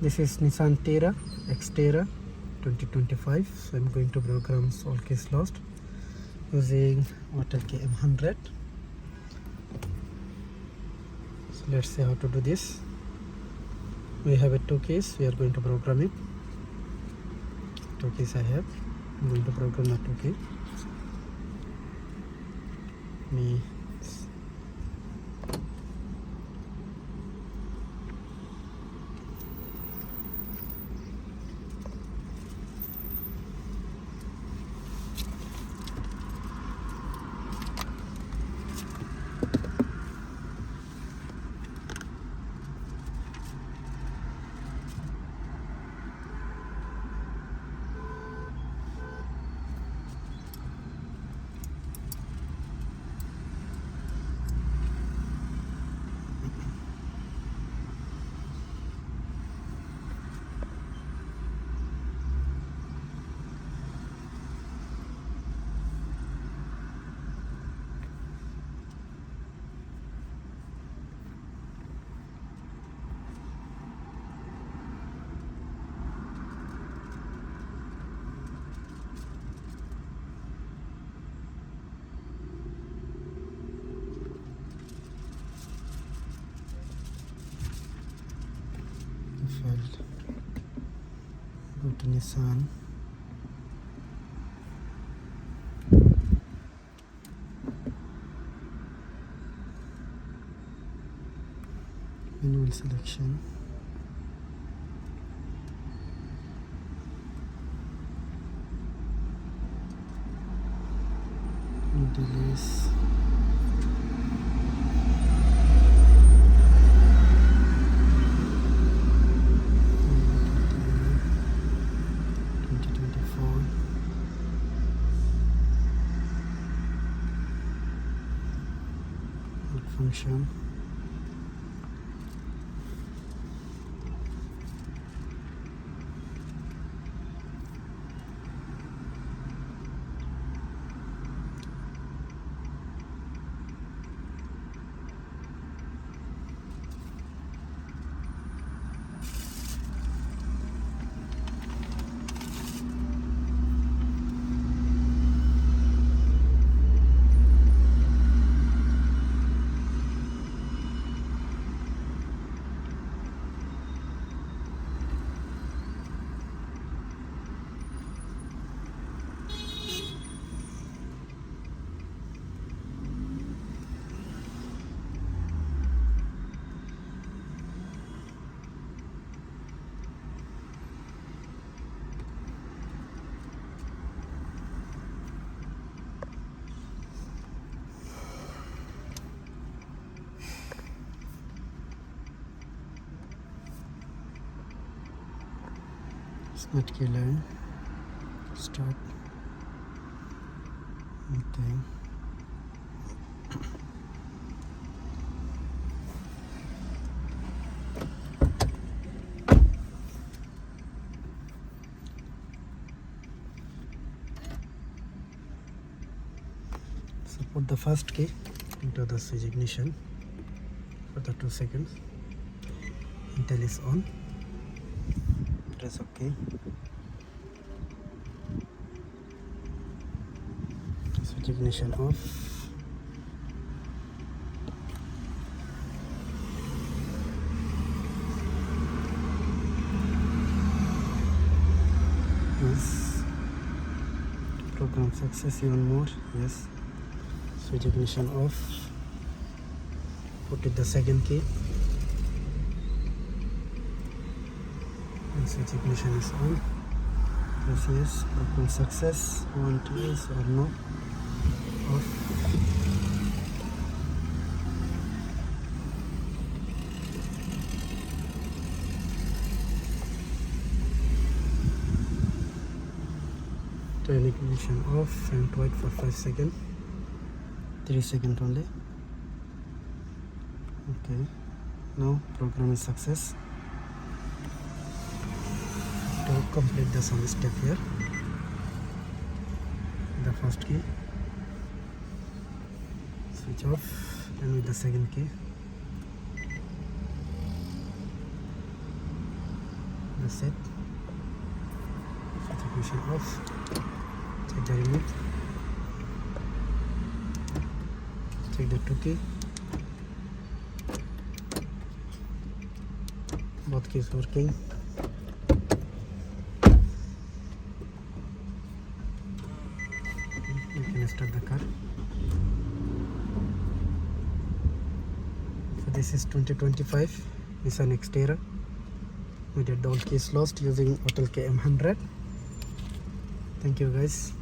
This is Nissan Xterra 2025. So I'm going to program all case lost using Autel KM100. So let's see how to do this. We have a 2 case. We are going to program it. 2 keys I have. I'm going to program the 2 key. Go to Nissan. Manual selection. No delays. Function. Smart key line. Start. Okay. So put the first key into the switch ignition for the 2 seconds until it's on. Press OK. Switch ignition off. Yes. Program success. Even more. Yes. Switch ignition off. Put it the second key. And switch ignition is on. Press yes. Program success. Want yes or no. Off. Turn ignition off and wait for 5 seconds. 3 seconds only. Okay. Now program is success. To complete the sum step here. The first key. Switch off and with the second key. set. Switch ignition off. Check the remote. Check the 2 key. Both keys working. You can start the car. So this is 2025 Nissan Xterra. We did all keys lost using Autel KM100. Thank you guys.